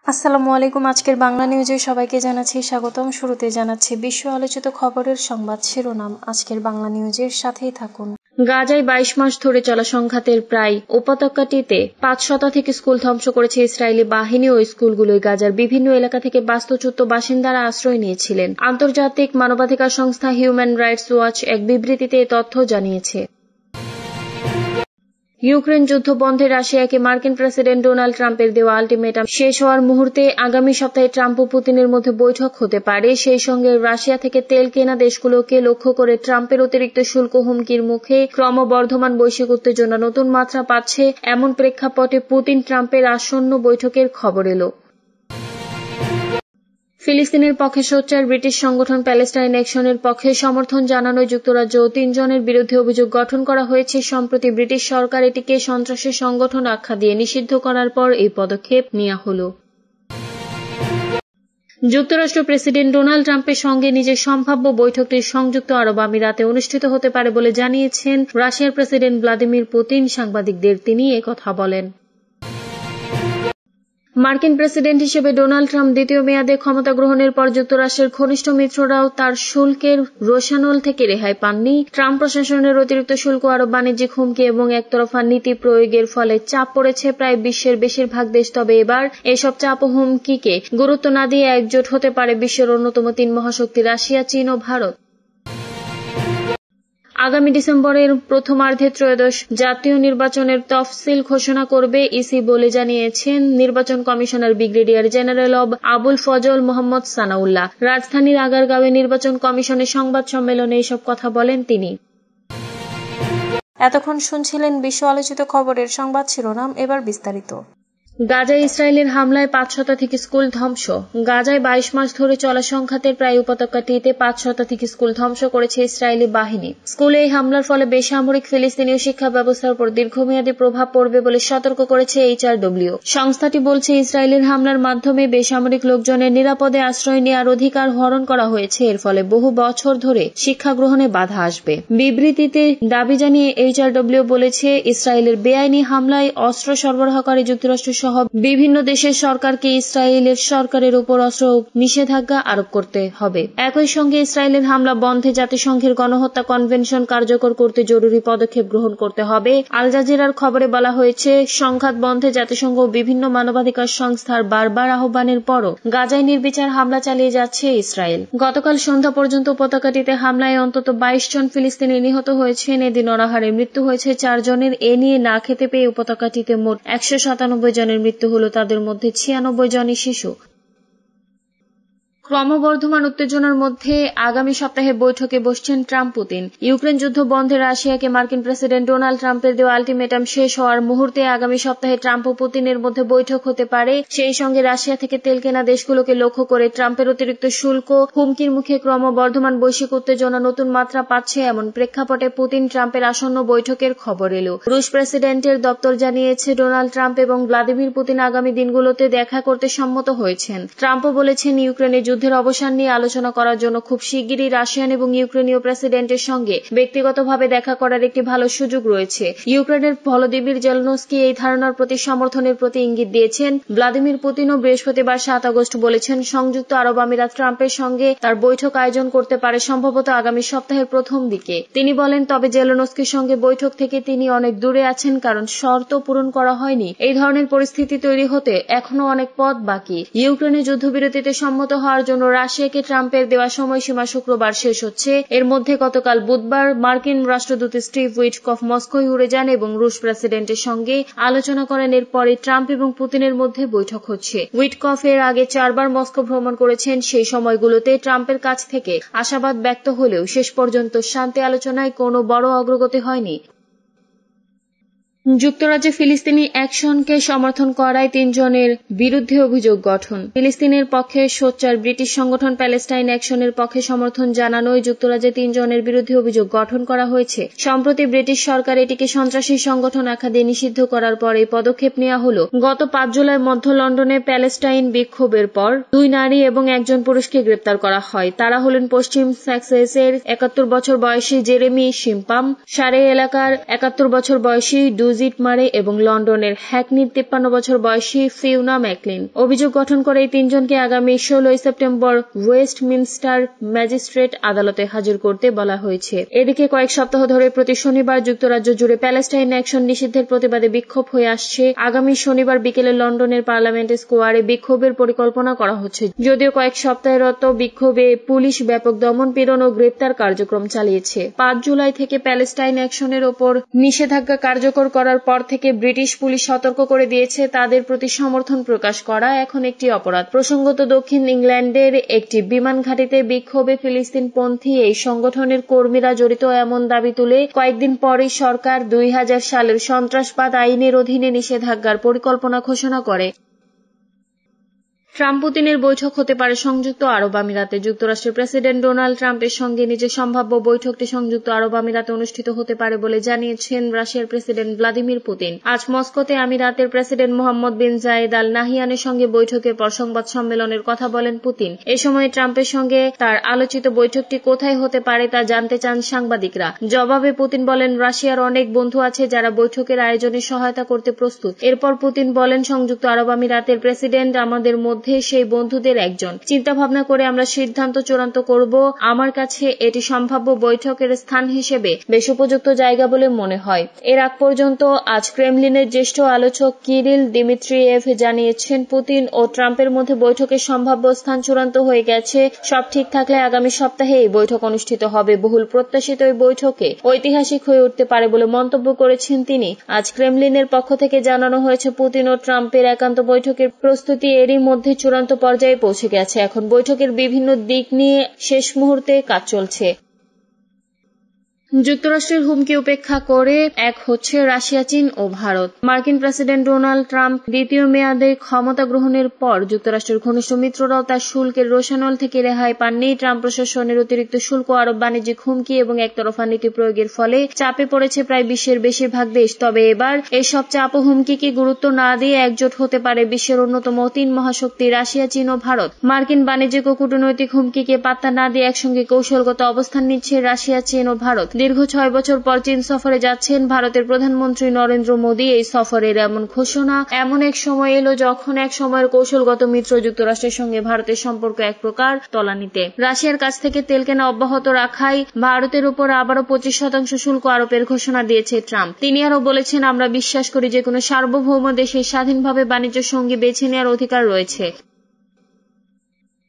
আসসালামু আলাইকুম। আজকের বাংলা নিউজে সবাইকে জানাচ্ছি স্বাগতম। শুরুতে জানাচ্ছি বিশ্ব আলোচিত খবরের সংবাদ শিরোনাম। আজকের বাংলা নিউজের সাথেই থাকুন। গাজায় 22 মাস ধরে চলা সংঘাতের প্রায় উপত্যকাটিতে 500 থেকে স্কুল ধ্বংস করেছে ইসরায়েলি বাহিনী। ও স্কুলগুলোই গাজার বিভিন্ন এলাকা থেকে বাস্তুচ্যুত বাসিন্দারা আশ্রয় নিয়েছিলেন। আন্তর্জাতিক মানবাধিকার সংস্থা হিউম্যান রাইটস ওয়াচ এক বিবৃতিতে এ তথ্য জানিয়েছে। ইউক্রেন যুদ্ধ বন্ধে রাশিয়াকে মার্কিন প্রেসিডেন্ট ডোনাল্ড ট্রাম্পের দেওয়া আলটিমেটাম শেষ হওয়ার মুহূর্তে আগামী সপ্তাহে ট্রাম্প ও পুতিনের মধ্যে বৈঠক হতে পারে। সেই সঙ্গে রাশিয়া থেকে তেল কেনা দেশগুলোকে লক্ষ্য করে ট্রাম্পের অতিরিক্ত শুল্ক হুমকির মুখে ক্রমবর্ধমান বৈশ্বিক উত্তেজনা নতুন মাত্রা পাচ্ছে। এমন প্রেক্ষাপটে পুতিন ট্রাম্পের আসন্ন বৈঠকের খবর এলো। ফিলিস্তিনের পক্ষে সোচ্চার ব্রিটিশ সংগঠন প্যালেস্টাইন অ্যাকশনের পক্ষে সমর্থন জানানোয় যুক্তরাজ্য ও 3 জনের বিরুদ্ধে অভিযোগ গঠন করা হয়েছে। সম্প্রতি ব্রিটিশ সরকার এটিকে সন্ত্রাসী সংগঠন আখ্যা দিয়ে নিষিদ্ধ করার পর এই পদক্ষেপ নেওয়া হলো। যুক্তরাষ্ট্র প্রেসিডেন্ট ডোনাল্ড ট্রাম্পের সঙ্গে নিজের সম্ভাব্য বৈঠকটি সংযুক্ত আরব আমিরাতে অনুষ্ঠিত হতে পারে বলে জানিয়েছেন রাশিয়ার প্রেসিডেন্ট ভ্লাদিমির পুতিন। সাংবাদিকদের তিনি একথা বলেন। মার্কিন প্রেসিডেন্ট হিসেবে ডোনাল্ড ট্রাম্প দ্বিতীয় মেয়াদে ক্ষমতা গ্রহণের পর যুক্তরাষ্ট্রের ঘনিষ্ঠ মিত্ররাও তার শুল্কের রোষানল থেকে রেহাই পাননি। ট্রাম্প প্রশাসনের অতিরিক্ত শুল্ক, আরব বাণিজ্যিক হুমকি এবং একতরফা নীতি প্রয়োগের ফলে চাপ পড়েছে প্রায় বিশ্বের বেশিরভাগ দেশ। তবে এবার এসব চাপ ও হুমকিকে গুরুত্ব না দিয়ে একজোট হতে পারে বিশ্বের অন্যতম 3 মহাশক্তি রাশিয়া, চীন ও ভারত। আগামী ডিসেম্বরের প্রথমার্ধে ত্রয়োদশ জাতীয় নির্বাচনের তফসিল ঘোষণা করবে ইসি বলে জানিয়েছেন নির্বাচন commissioner brigadier general of Abul Fazal Mohammad Sanaullah. রাজধানীর আগারগাঁওয়ে নির্বাচন কমিশনের সংবাদ সম্মেলনে এসব কথা বলেন তিনি। এতক্ষণ শুনছিলেন বিশ্ব আলোচিত খবরের সংবাদ শিরোনাম। এবার বিস্তারিত। গাজায় ইসরায়েলের হামলায় 500 থেকে স্কুল ধ্বংস। গাজায় 22 মাস ধরে চলা সংঘাতের প্রায় উপত্যকাটিতে 500 থেকে স্কুল ধ্বংস করেছে ইসরায়েলি বাহিনী। স্কুলে এই হামলার ফলে বেসামরিক ফিলিস্তিনীয় শিক্ষা ব্যবস্থার উপর দীর্ঘমেয়াদী প্রভাব পড়বে বলে সতর্ক করেছে HRW। সংস্থাটি বলছে ইসরায়েলের হামলার মাধ্যমে বেসামরিক লোকজনের নিরাপদে আশ্রয় নেওয়ার অধিকার হরণ করা হয়েছে। এর ফলে বহু বছর ধরে শিক্ষা গ্রহণে বাধা আসবে। বিবৃতিতে দাবি জানিয়ে HRW বলেছে ইসরায়েলের বেআইনি হামলায় অস্ত্র সরবরাহকারী যুক্তরাষ্ট্র সহ বিভিন্ন দেশের সরকারকে ইসরায়েলের সরকারের উপর অস্ত্র নিষেধাজ্ঞা আরোপ করতে হবে। একই সঙ্গে ইসরায়েলের হামলা বন্ধে জাতিসংঘের গণহত্যা কনভেনশন কার্যকর করতে জরুরি পদক্ষেপ গ্রহণ করতে হবে। আল জাজিরার খবরে বলা হয়েছে, সংঘাত বন্ধে জাতিসংঘ ও বিভিন্ন মানবাধিকার সংস্থার বারবার আহ্বানের পরও গাজায় নির্বিচার হামলা চালিয়ে যাচ্ছে ইসরায়েল। গতকাল সন্ধ্যা পর্যন্ত উপত্যকাটিতে হামলায় অন্তত 22 জন ফিলিস্তিনি নিহত হয়েছেন। এদিন অনাহারে মৃত্যু হয়েছে 4 জনের। এ নিয়ে না খেতে পেয়ে উপত্যকাটিতে মোট 197 জনের মৃত্যু হল, তাদের মধ্যে 96 জনই শিশু। ক্রমবর্ধমান উত্তেজনার মধ্যে আগামী সপ্তাহে বৈঠকে বসছেন ট্রাম্প পুতিন। ইউক্রেন যুদ্ধ বন্ধে রাশিয়াকে মার্কিন প্রেসিডেন্ট ডোনাল্ড ট্রাম্পের দেওয়া আলটিমেটাম শেষ হওয়ার মুহূর্তে আগামী সপ্তাহে ট্রাম্প ও পুতিনের মধ্যে বৈঠক হতে পারে। সেই সঙ্গে রাশিয়া থেকে তেল কেনা দেশগুলোকে লক্ষ্য করে ট্রাম্পের অতিরিক্ত শুল্ক হুমকির মুখে ক্রমবর্ধমান বৈশ্বিক উত্তেজনা নতুন মাত্রা পাচ্ছে। এমন প্রেক্ষাপটে পুতিন ট্রাম্পের আসন্ন বৈঠকের খবর এলো। রুশ প্রেসিডেন্টের দপ্তর জানিয়েছে ডোনাল্ড ট্রাম্প এবং ভ্লাদিমির পুতিন আগামী দিনগুলোতে দেখা করতে সম্মত হয়েছেন। ট্রাম্পও বলেছেন যুদ্ধের অবসান নিয়ে আলোচনা করার জন্য খুব শিগগিরই রাশিয়ান এবং ইউক্রেনীয় প্রেসিডেন্টের সঙ্গে ব্যক্তিগতভাবে দেখা করার একটি ভালো সুযোগ রয়েছে। ইউক্রেনের ভলোদিমির জেলনস্কি এই ধারণার প্রতি সমর্থনের প্রতি ইঙ্গিত দিয়েছেন। ভ্লাদিমির পুতিনও বৃহস্পতিবার 7 আগস্ট বলেছেন, সংযুক্ত আরব আমিরাত ট্রাম্পের সঙ্গে তার বৈঠক আয়োজন করতে পারে সম্ভবত আগামী সপ্তাহের প্রথম দিকে। তিনি বলেন, তবে জেলনস্কির সঙ্গে বৈঠক থেকে তিনি অনেক দূরে আছেন, কারণ শর্ত পূরণ করা হয়নি। এই ধরনের পরিস্থিতি তৈরি হতে এখনো অনেক পথ বাকি। ইউক্রেনে যুদ্ধবিরতিতে সম্মত হওয়ার জন্য রাশিয়াকে ট্রাম্পের দেওয়া সময়সীমা শুক্রবার শেষ হচ্ছে। এর মধ্যে গতকাল বুধবার মার্কিন রাষ্ট্রদূত স্টিভ উইটকফ মস্কোয় উড়ে যান এবং রুশ প্রেসিডেন্টের সঙ্গে আলোচনা করেন। এরপরে ট্রাম্প এবং পুতিনের মধ্যে বৈঠক হচ্ছে। উইটকফ এর আগে 4 বার মস্কো ভ্রমণ করেছেন। সেই সময়গুলোতে ট্রাম্পের কাছ থেকে আশাবাদ ব্যক্ত হলেও শেষ পর্যন্ত শান্তি আলোচনায় কোনো বড় অগ্রগতি হয়নি। যুক্তরাজ্যে ফিলিস্তিনি অ্যাকশনকে সমর্থন করায় 3 জনের বিরুদ্ধে অভিযোগ গঠন। ফিলিস্তিনের পক্ষে সোচ্চার ব্রিটিশ সংগঠন প্যালেস্টাইন অ্যাকশনের পক্ষে সমর্থন জানানোয় যুক্তরাজ্যে 3 জনের বিরুদ্ধে অভিযোগ গঠন করা হয়েছে। সম্প্রতি ব্রিটিশ সরকার এটিকে সন্ত্রাসী সংগঠন আখ্যা দিয়ে নিষিদ্ধ করার পর এই পদক্ষেপ নেওয়া হল। গত 5 জুলাই মধ্য লন্ডনে প্যালেস্টাইন বিক্ষোভের পর 2 নারী এবং 1 জন পুরুষকে গ্রেপ্তার করা হয়। তারা হলেন পশ্চিম সাসেক্সের 71 বছর বয়সী জেরেমি শিম্পাম, সারে এলাকার 71 বছর বয়সী ব্রুজিট মারে এবং লন্ডনের হ্যাকনির 53 বছর বয়সী ফিওনা ম্যাকলিন। অভিযোগ গঠন করে এই তিনজনকে আগামী 16 সেপ্টেম্বর ওয়েস্টমিনস্টার ম্যাজিস্ট্রেট আদালতে হাজির করতে বলা হয়েছে। এদিকে কয়েক সপ্তাহ ধরে প্রতি শনিবার যুক্তরাজ্য জুড়ে প্যালেস্টাইন অ্যাকশন নিষিদ্ধের প্রতিবাদে বিক্ষোভ হয়ে আসছে। আগামী শনিবার বিকেলে লন্ডনের পার্লামেন্ট স্কোয়ারে বিক্ষোভের পরিকল্পনা করা হচ্ছে। যদিও কয়েক সপ্তাহেরত বিক্ষোভে পুলিশ ব্যাপক দমন-পীড়ন ও গ্রেপ্তার কার্যক্রম চালিয়েছে। 5 জুলাই থেকে প্যালেস্টাইন অ্যাকশনের ওপর নিষেধাজ্ঞা কার্যকর করার পর থেকে ব্রিটিশ পুলিশ সতর্ক করে দিয়েছে, তাদের প্রতি সমর্থন প্রকাশ করা এখন একটি অপরাধ। প্রসঙ্গত, দক্ষিণ ইংল্যান্ডের একটি বিমান ঘাঁটিতে বিক্ষোভে ফিলিস্তিনপন্থী এই সংগঠনের কর্মীরা জড়িত এমন দাবি তুলে কয়েকদিন পরেই সরকার 2000 সালের সন্ত্রাসবাদ আইনের অধীনে নিষেধাজ্ঞার পরিকল্পনা ঘোষণা করে। ট্রাম্প পুতিনের বৈঠক হতে পারে সংযুক্ত আরব আমিরাতে। যুক্তরাষ্ট্রের প্রেসিডেন্ট ডোনাল্ড ট্রাম্পের সঙ্গে নিজের সম্ভাব্য বৈঠকটি সংযুক্ত আরব আমিরাতে অনুষ্ঠিত হতে পারে বলে জানিয়েছেন রাশিয়ার প্রেসিডেন্ট ভ্লাদিমির পুতিন। আজ মস্কোতে আমিরাতের প্রেসিডেন্ট মোহাম্মদ বিন জায়েদ আল নাহিয়ানের সঙ্গে বৈঠকের পর সংবাদ সম্মেলনের কথা বলেন পুতিন। এ সময় ট্রাম্পের সঙ্গে তার আলোচিত বৈঠকটি কোথায় হতে পারে তা জানতে চান সাংবাদিকরা। জবাবে পুতিন বলেন, রাশিয়ার অনেক বন্ধু আছে যারা বৈঠকের আয়োজনে সহায়তা করতে প্রস্তুত। এরপর পুতিন বলেন, সংযুক্ত আরব আমিরাতের প্রেসিডেন্ট আমাদের মধ্যে সেই বন্ধুদের একজন। চিন্তা ভাবনা করে আমরা সিদ্ধান্ত চূড়ান্ত করব। আমার কাছে এটি সম্ভাব্য বৈঠকের স্থান হিসেবে বেশ উপযুক্ত জায়গা বলে মনে হয়। এর আগ পর্যন্ত আজ ক্রেমলিনের জ্যেষ্ঠ আলোচক কিরিল দিমিত্রিয়েভ জানিয়েছেন, পুতিন ও ট্রাম্পের মধ্যে বৈঠকের সম্ভাব্য স্থান চূড়ান্ত হয়ে গেছে। সব ঠিক থাকলে আগামী সপ্তাহে এই বৈঠক অনুষ্ঠিত হবে। বহুল প্রত্যাশিত এই বৈঠকে ঐতিহাসিক হয়ে উঠতে পারে বলে মন্তব্য করেছেন তিনি। আজ ক্রেমলিনের পক্ষ থেকে জানানো হয়েছে, পুতিন ও ট্রাম্পের একান্ত বৈঠকের প্রস্তুতি এরই মধ্যে চূড়ান্ত পর্যায়ে পৌঁছে গেছে। এখন বৈঠকের বিভিন্ন দিক নিয়ে শেষ মুহূর্তে কাজ চলছে। যুক্তরাষ্ট্রের হুমকি উপেক্ষা করে এক হচ্ছে রাশিয়া, চীন ও ভারত। মার্কিন প্রেসিডেন্ট ডোনাল্ড ট্রাম্প দ্বিতীয় মেয়াদে ক্ষমতা গ্রহণের পর যুক্তরাষ্ট্রের ঘনিষ্ঠ মিত্ররাও তার শুল্কের রোষানল থেকে রেহাই পাননি। ট্রাম্প প্রশাসনের অতিরিক্ত শুল্ক আরব বাণিজ্যিক হুমকি এবং একতরফা নীতি প্রয়োগের ফলে চাপে পড়েছে প্রায় বিশ্বের বেশিরভাগ দেশ। তবে এবার এসব চাপ ও হুমকিকে গুরুত্ব না দিয়ে একজোট হতে পারে বিশ্বের অন্যতম 3 মহাশক্তি রাশিয়া, চীন ও ভারত। মার্কিন বাণিজ্যিক ও কূটনৈতিক হুমকিকে পাত্তা না দিয়ে একসঙ্গে কৌশলগত অবস্থান নিচ্ছে রাশিয়া, চীন ও ভারত। দীর্ঘ 6 বছর পর চীন সফরে যাচ্ছেন ভারতের প্রধানমন্ত্রী নরেন্দ্র মোদী। এই সফরের এমন ঘোষণা এমন এক সময় এলো যখন এক সময়ের কৌশলগত মিত্র যুক্তরাষ্ট্রের সঙ্গে ভারতের সম্পর্ক এক প্রকার তলানিতে। রাশিয়ার কাছ থেকে তেল কেনা অব্যাহত রাখায় ভারতের উপর আবারও 25% শুল্ক আরোপের ঘোষণা দিয়েছে ট্রাম্প। তিনি আরও বলেছেন, আমরা বিশ্বাস করি যে কোনো সার্বভৌম দেশের স্বাধীনভাবে বাণিজ্য সঙ্গী বেছে নেওয়ার অধিকার রয়েছে।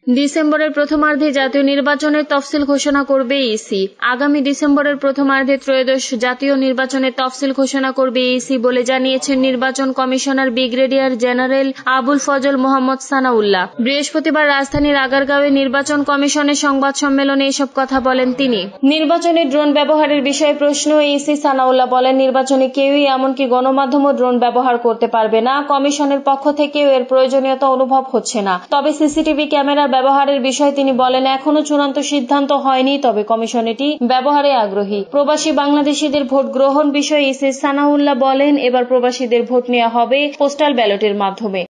ডিসেম্বরের প্রথমার্ধে জাতীয় নির্বাচনের তফসিল ঘোষণা করবে ইসি। আগামী ডিসেম্বরের প্রথমার্ধে ত্রয়োদশ জাতীয় নির্বাচনের তফসিল ঘোষণা করবে ইসি বলে জানিয়েছেন নির্বাচন commissioner brigadier general Abul Fazal Mohammad Sanaullah. বৃহস্পতিবার রাজধানীর আগারগাঁওয়ে নির্বাচন কমিশনের সংবাদ সম্মেলনে এসব কথা বলেন তিনি। নির্বাচনে ড্রোন ব্যবহারের বিষয়ে প্রশ্ন ইসি সানাউল্লাহ বলেন, নির্বাচনে কেউই এমনকি গণমাধ্যমও ড্রোন ব্যবহার করতে পারবে না। কমিশনের পক্ষ থেকেও এর প্রয়োজনীয়তা অনুভব হচ্ছে না। তবে সিসিটিভি ক্যামেরা ব্যবহারের বিষয়ে তিনি বলেন, এখনো চূড়ান্ত সিদ্ধান্ত হয়নি, তবে কমিশন এটি ব্যবহারে আগ্রহী। প্রবাসী বাংলাদেশিদের ভোট গ্রহণ বিষয়ে ইসি সানাউল্লাহ বলেন, এবার প্রবাসীদের ভোট নেওয়া হবে পোস্টাল ব্যালটের মাধ্যমে।